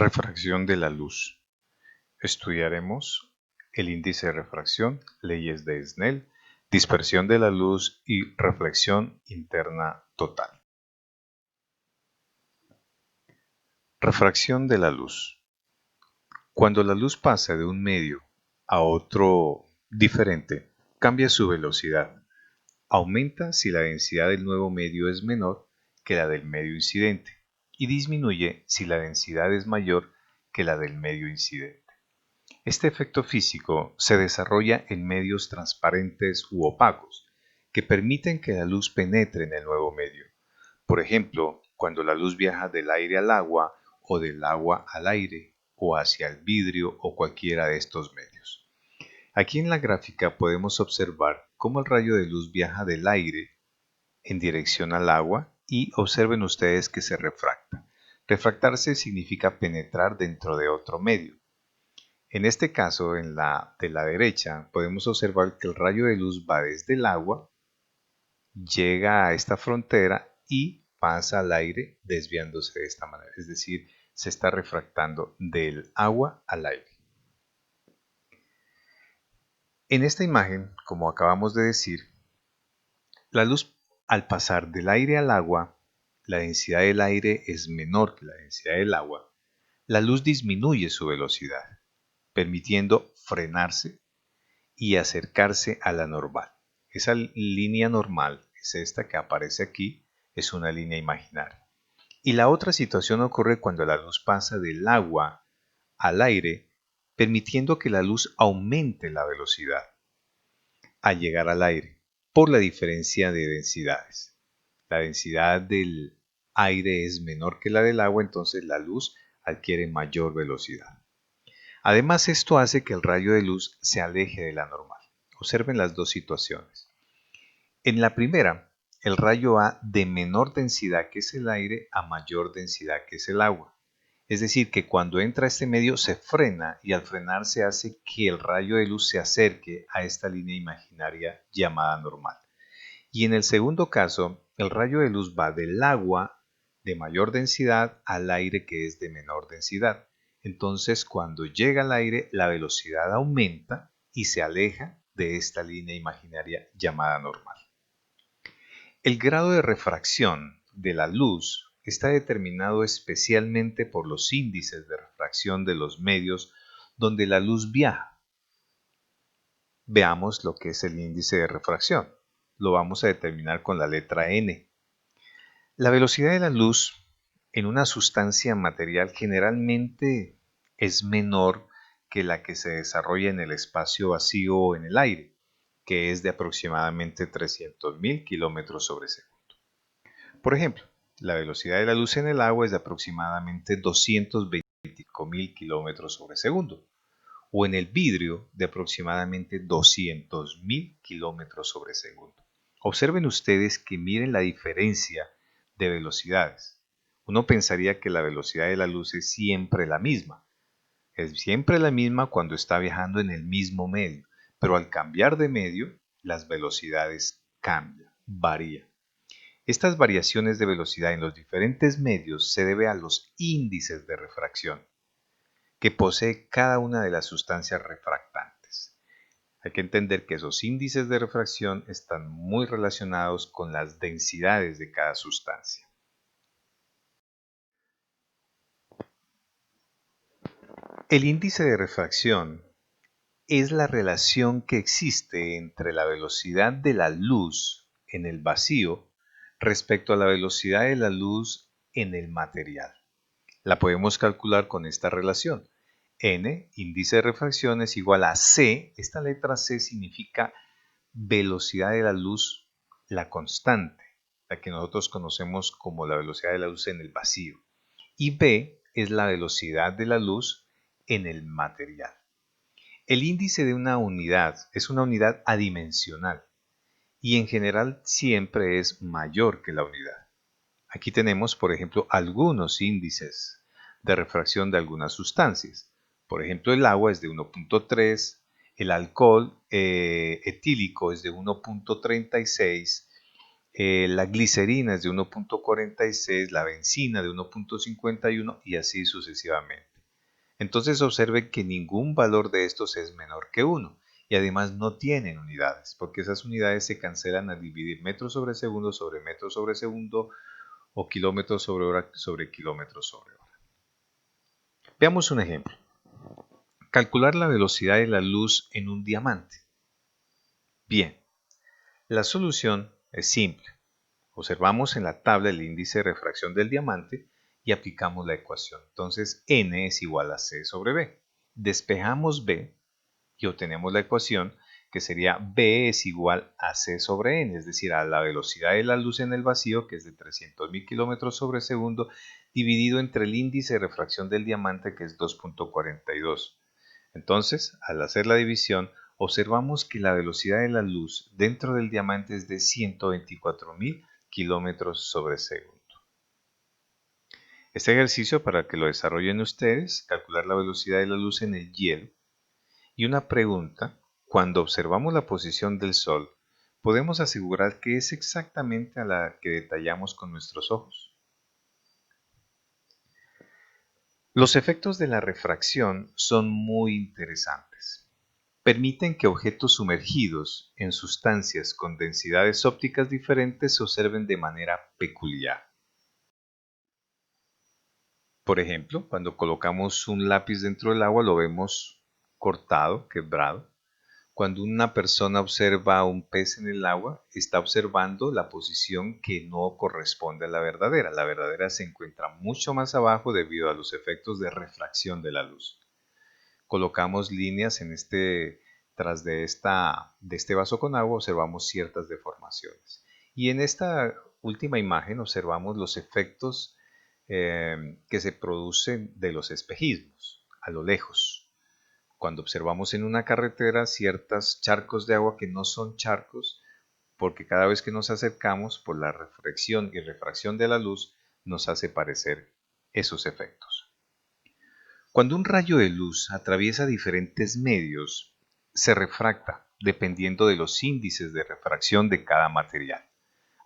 Refracción de la luz. Estudiaremos el índice de refracción, leyes de Snell, dispersión de la luz y reflexión interna total. Refracción de la luz. Cuando la luz pasa de un medio a otro diferente, cambia su velocidad. Aumenta si la densidad del nuevo medio es menor que la del medio incidente y disminuye si la densidad es mayor que la del medio incidente. Este efecto físico se desarrolla en medios transparentes u opacos, que permiten que la luz penetre en el nuevo medio. Por ejemplo, cuando la luz viaja del aire al agua o del agua al aire o hacia el vidrio o cualquiera de estos medios. Aquí en la gráfica podemos observar cómo el rayo de luz viaja del aire en dirección al agua y observen ustedes que se refracta. Refractarse significa penetrar dentro de otro medio. En este caso, de la derecha, podemos observar que el rayo de luz va desde el agua, llega a esta frontera y pasa al aire desviándose de esta manera. Es decir, se está refractando del agua al aire. En esta imagen, como acabamos de decir, la luz al pasar del aire al agua, la densidad del aire es menor que la densidad del agua. La luz disminuye su velocidad, permitiendo frenarse y acercarse a la normal. Esa línea normal es esta que aparece aquí, es una línea imaginaria. Y la otra situación ocurre cuando la luz pasa del agua al aire, permitiendo que la luz aumente la velocidad al llegar al aire por la diferencia de densidades. La densidad del aire es menor que la del agua, entonces la luz adquiere mayor velocidad. Además, esto hace que el rayo de luz se aleje de la normal. Observen las dos situaciones. En la primera, el rayo va de menor densidad que es el aire a mayor densidad que es el agua. Es decir, que cuando entra a este medio se frena y al frenarse hace que el rayo de luz se acerque a esta línea imaginaria llamada normal. Y en el segundo caso, el rayo de luz va del agua de mayor densidad al aire que es de menor densidad. Entonces, cuando llega al aire, la velocidad aumenta y se aleja de esta línea imaginaria llamada normal. El grado de refracción de la luz está determinado especialmente por los índices de refracción de los medios donde la luz viaja. Veamos lo que es el índice de refracción. Lo vamos a determinar con la letra N. La velocidad de la luz en una sustancia material generalmente es menor que la que se desarrolla en el espacio vacío o en el aire, que es de aproximadamente 300.000 kilómetros sobre segundo. Por ejemplo, la velocidad de la luz en el agua es de aproximadamente 225.000 kilómetros sobre segundo, o en el vidrio de aproximadamente 200.000 kilómetros sobre segundo. Observen ustedes que miren la diferencia de velocidades. Uno pensaría que la velocidad de la luz es siempre la misma. Es siempre la misma cuando está viajando en el mismo medio, pero al cambiar de medio, las velocidades cambian, varían. Estas variaciones de velocidad en los diferentes medios se debe a los índices de refracción que posee cada una de las sustancias refractantes. Hay que entender que esos índices de refracción están muy relacionados con las densidades de cada sustancia. El índice de refracción es la relación que existe entre la velocidad de la luz en el vacío respecto a la velocidad de la luz en el material. La podemos calcular con esta relación. N, índice de refracción, es igual a C. Esta letra C significa velocidad de la luz, la constante, la que nosotros conocemos como la velocidad de la luz en el vacío. Y B es la velocidad de la luz en el material. El índice de una unidad es una unidad adimensional y en general siempre es mayor que la unidad. Aquí tenemos, por ejemplo, algunos índices de refracción de algunas sustancias. Por ejemplo, el agua es de 1.3, el alcohol etílico es de 1.36, la glicerina es de 1.46, la benzina de 1.51 y así sucesivamente. Entonces observen que ningún valor de estos es menor que 1 y además no tienen unidades, porque esas unidades se cancelan al dividir metros sobre metros sobre segundo o kilómetros sobre hora sobre kilómetros sobre hora. Veamos un ejemplo. Calcular la velocidad de la luz en un diamante. Bien, la solución es simple. Observamos en la tabla el índice de refracción del diamante y aplicamos la ecuación. Entonces, n es igual a c sobre b. Despejamos b y obtenemos la ecuación que sería b es igual a c sobre n, es decir, a la velocidad de la luz en el vacío, que es de 300.000 kilómetros sobre segundo, dividido entre el índice de refracción del diamante, que es 2.42. Entonces, al hacer la división, observamos que la velocidad de la luz dentro del diamante es de 124.000 kilómetros sobre segundo. Este ejercicio, para que lo desarrollen ustedes, calcular la velocidad de la luz en el hielo. Y una pregunta: cuando observamos la posición del Sol, ¿podemos asegurar que es exactamente a la que detallamos con nuestros ojos? Los efectos de la refracción son muy interesantes. Permiten que objetos sumergidos en sustancias con densidades ópticas diferentes se observen de manera peculiar. Por ejemplo, cuando colocamos un lápiz dentro del agua lo vemos cortado, quebrado. Cuando una persona observa a un pez en el agua, está observando la posición que no corresponde a la verdadera. La verdadera se encuentra mucho más abajo debido a los efectos de refracción de la luz. Colocamos líneas tras de este vaso con agua, observamos ciertas deformaciones. Y en esta última imagen observamos los efectos que se producen de los espejismos a lo lejos. Cuando observamos en una carretera ciertos charcos de agua que no son charcos, porque cada vez que nos acercamos por la reflexión y refracción de la luz nos hace parecer esos efectos. Cuando un rayo de luz atraviesa diferentes medios, se refracta dependiendo de los índices de refracción de cada material.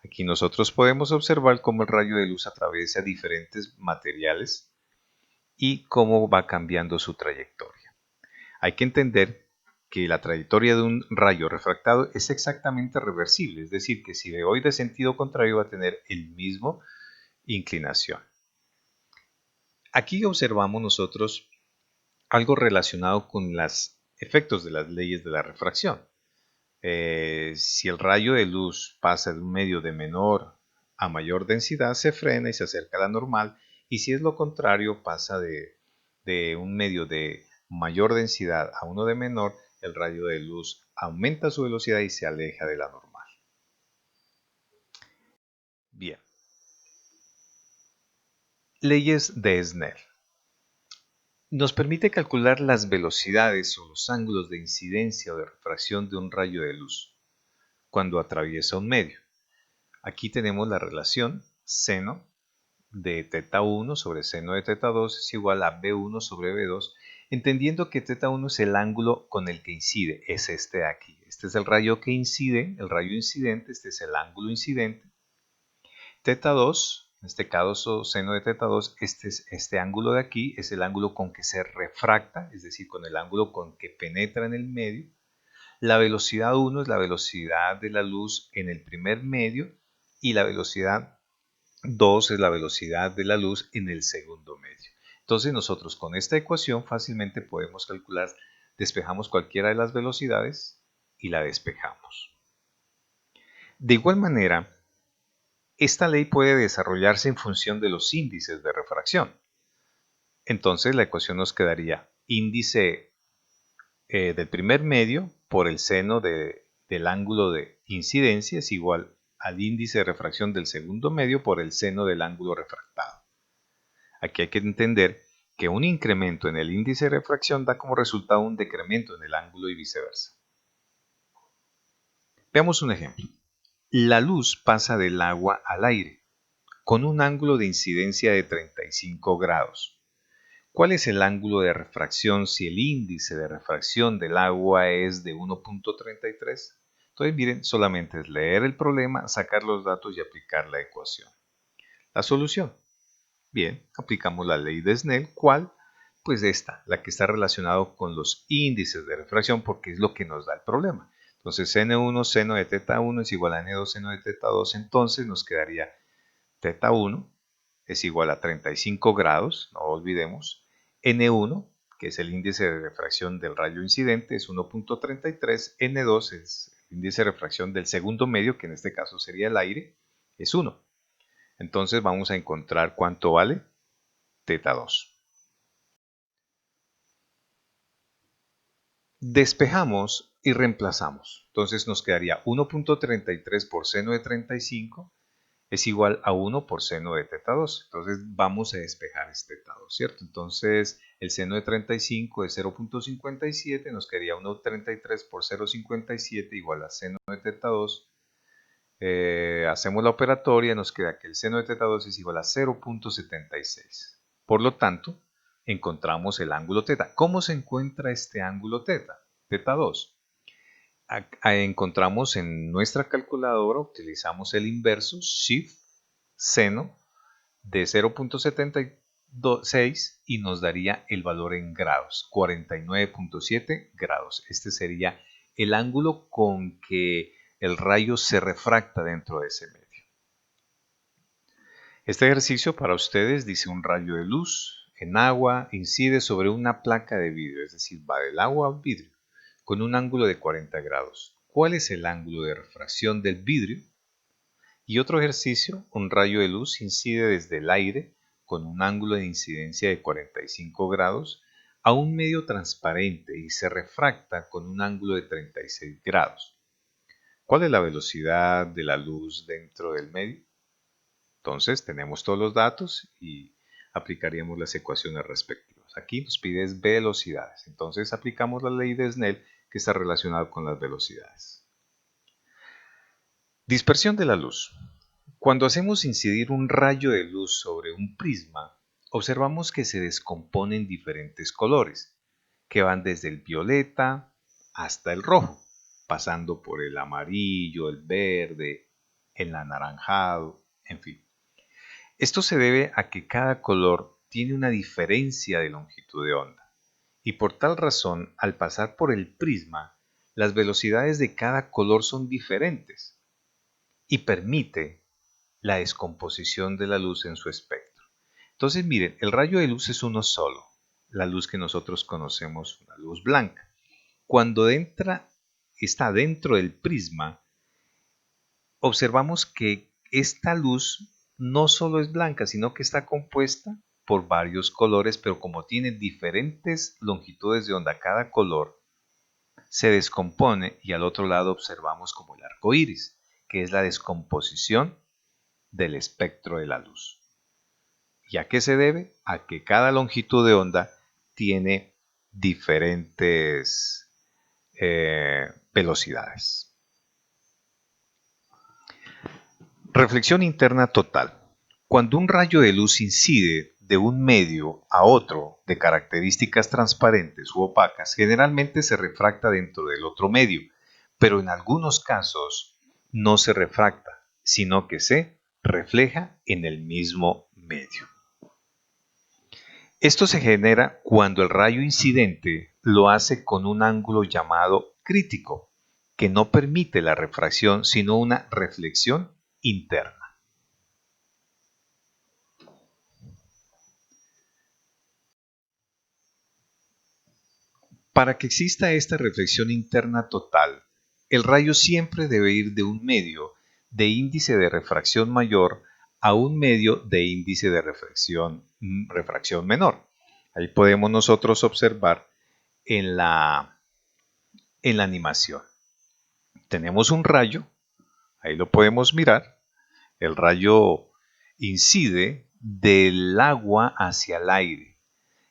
Aquí nosotros podemos observar cómo el rayo de luz atraviesa diferentes materiales y cómo va cambiando su trayectoria. Hay que entender que la trayectoria de un rayo refractado es exactamente reversible, es decir, que si voy de sentido contrario va a tener el mismo inclinación. Aquí observamos nosotros algo relacionado con los efectos de las leyes de la refracción. Si el rayo de luz pasa de un medio de menor a mayor densidad, se frena y se acerca a la normal, y si es lo contrario, pasa de un medio de mayor densidad a uno de menor, el rayo de luz aumenta su velocidad y se aleja de la normal. Bien. Leyes de Snell. Nos permite calcular las velocidades o los ángulos de incidencia o de refracción de un rayo de luz cuando atraviesa un medio. Aquí tenemos la relación seno de teta 1 sobre seno de teta 2 es igual a B1 sobre B2, entendiendo que teta 1 es el ángulo con el que incide, es este de aquí. Este es el rayo que incide, el rayo incidente, este es el ángulo incidente. Teta 2, en este caso seno de teta 2, este ángulo de aquí es el ángulo con que se refracta, es decir, con el ángulo con que penetra en el medio. La velocidad 1 es la velocidad de la luz en el primer medio y la velocidad 2 es la velocidad de la luz en el segundo medio. Entonces nosotros con esta ecuación fácilmente podemos calcular, despejamos cualquiera de las velocidades y la despejamos. De igual manera, esta ley puede desarrollarse en función de los índices de refracción. Entonces la ecuación nos quedaría índice del primer medio por el seno del ángulo de incidencia es igual al índice de refracción del segundo medio por el seno del ángulo refractado. Aquí hay que entender que un incremento en el índice de refracción da como resultado un decremento en el ángulo y viceversa. Veamos un ejemplo. La luz pasa del agua al aire con un ángulo de incidencia de 35 grados. ¿Cuál es el ángulo de refracción si el índice de refracción del agua es de 1.33? Entonces miren, solamente es leer el problema, sacar los datos y aplicar la ecuación. La solución. Bien, aplicamos la ley de Snell, ¿cuál? Pues esta, la que está relacionada con los índices de refracción, porque es lo que nos da el problema. Entonces n1 seno de teta 1 es igual a n2 seno de teta 2, entonces nos quedaría teta 1 es igual a 35 grados, no olvidemos, n1, que es el índice de refracción del rayo incidente, es 1.33, n2 es el índice de refracción del segundo medio, que en este caso sería el aire, es 1. Entonces vamos a encontrar cuánto vale teta 2. Despejamos y reemplazamos. Entonces nos quedaría 1.33 por seno de 35 es igual a 1 por seno de teta 2. Entonces vamos a despejar este teta 2, ¿cierto? Entonces el seno de 35 es 0.57, nos quedaría 1.33 por 0.57 igual a seno de teta 2. Hacemos la operatoria, nos queda que el seno de teta 2 es igual a 0.76. Por lo tanto, encontramos el ángulo teta. ¿Cómo se encuentra este ángulo teta? Teta 2. Encontramos en nuestra calculadora, utilizamos el inverso, shift seno de 0.76 y nos daría el valor en grados, 49.7 grados. Este sería el ángulo con que el rayo se refracta dentro de ese medio. Este ejercicio para ustedes dice: un rayo de luz en agua incide sobre una placa de vidrio, es decir, va del agua al vidrio, con un ángulo de 40 grados. ¿Cuál es el ángulo de refracción del vidrio? Y otro ejercicio: un rayo de luz incide desde el aire con un ángulo de incidencia de 45 grados a un medio transparente y se refracta con un ángulo de 36 grados. ¿Cuál es la velocidad de la luz dentro del medio? Entonces tenemos todos los datos y aplicaríamos las ecuaciones respectivas. Aquí nos pide velocidades, entonces aplicamos la ley de Snell, que está relacionada con las velocidades. Dispersión de la luz. Cuando hacemos incidir un rayo de luz sobre un prisma, observamos que se descompone en diferentes colores, que van desde el violeta hasta el rojo, pasando por el amarillo, el verde, el anaranjado, en fin. Esto se debe a que cada color tiene una diferencia de longitud de onda, y por tal razón, al pasar por el prisma, las velocidades de cada color son diferentes y permite la descomposición de la luz en su espectro. Entonces miren, el rayo de luz es uno solo, la luz que nosotros conocemos, la luz blanca. Cuando está dentro del prisma, observamos que esta luz no solo es blanca, sino que está compuesta por varios colores, pero como tiene diferentes longitudes de onda cada color, se descompone y al otro lado observamos como el arco iris, que es la descomposición del espectro de la luz. ¿Y a qué se debe? A que cada longitud de onda tiene diferentes velocidades. Reflexión interna total. Cuando un rayo de luz incide de un medio a otro de características transparentes u opacas, generalmente se refracta dentro del otro medio, pero en algunos casos no se refracta, sino que se refleja en el mismo medio. Esto se genera cuando el rayo incidente lo hace con un ángulo llamado crítico, que no permite la refracción, sino una reflexión interna. Para que exista esta reflexión interna total, el rayo siempre debe ir de un medio de índice de refracción mayor a un medio de índice de refracción menor. Ahí podemos nosotros observar en la animación. Tenemos un rayo, ahí lo podemos mirar. El rayo incide del agua hacia el aire.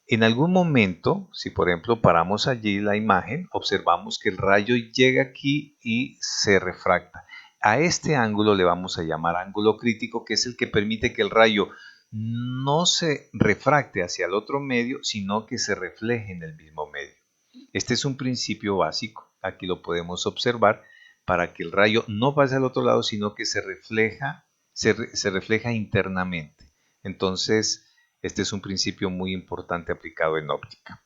En algún momento, si por ejemplo paramos allí la imagen, observamos que el rayo llega aquí y se refracta. A este ángulo le vamos a llamar ángulo crítico, que es el que permite que el rayo no se refracte hacia el otro medio, sino que se refleje en el mismo medio. Este es un principio básico, aquí lo podemos observar, para que el rayo no pase al otro lado, sino que se refleja internamente. Entonces, este es un principio muy importante aplicado en óptica.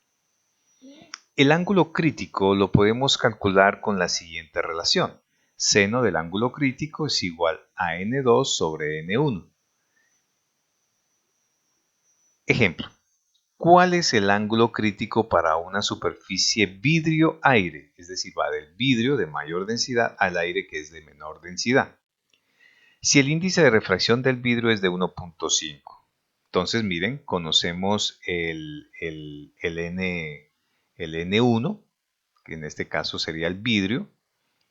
El ángulo crítico lo podemos calcular con la siguiente relación. Seno del ángulo crítico es igual a n2 sobre n1. Ejemplo. ¿Cuál es el ángulo crítico para una superficie vidrio-aire? Es decir, va del vidrio de mayor densidad al aire que es de menor densidad. Si el índice de refracción del vidrio es de 1.5, entonces miren, conocemos el N1, que en este caso sería el vidrio,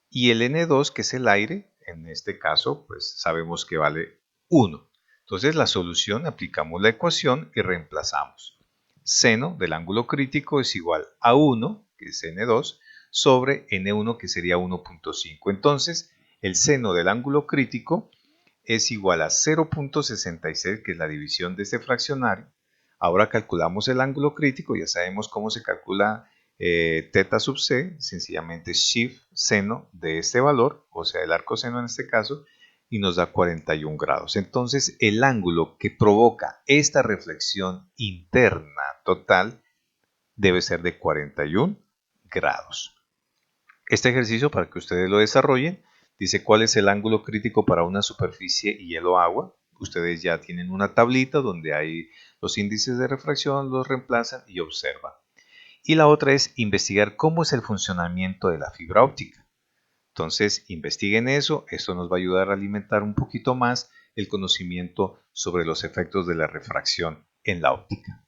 y el N2, que es el aire, en este caso, pues sabemos que vale 1. Entonces la solución, aplicamos la ecuación y reemplazamos. Seno del ángulo crítico es igual a 1, que es N2, sobre N1, que sería 1.5. Entonces, el seno del ángulo crítico es igual a 0.66, que es la división de este fraccionario. Ahora calculamos el ángulo crítico, ya sabemos cómo se calcula teta sub c, sencillamente shift seno de este valor, o sea el arco seno en este caso, y nos da 41 grados. Entonces el ángulo que provoca esta reflexión interna total debe ser de 41 grados. Este ejercicio, para que ustedes lo desarrollen, dice cuál es el ángulo crítico para una superficie hielo-agua. Ustedes ya tienen una tablita donde hay los índices de refracción, los reemplazan y observan. Y la otra es investigar cómo es el funcionamiento de la fibra óptica. Entonces, investiguen eso, esto nos va a ayudar a alimentar un poquito más el conocimiento sobre los efectos de la refracción en la óptica.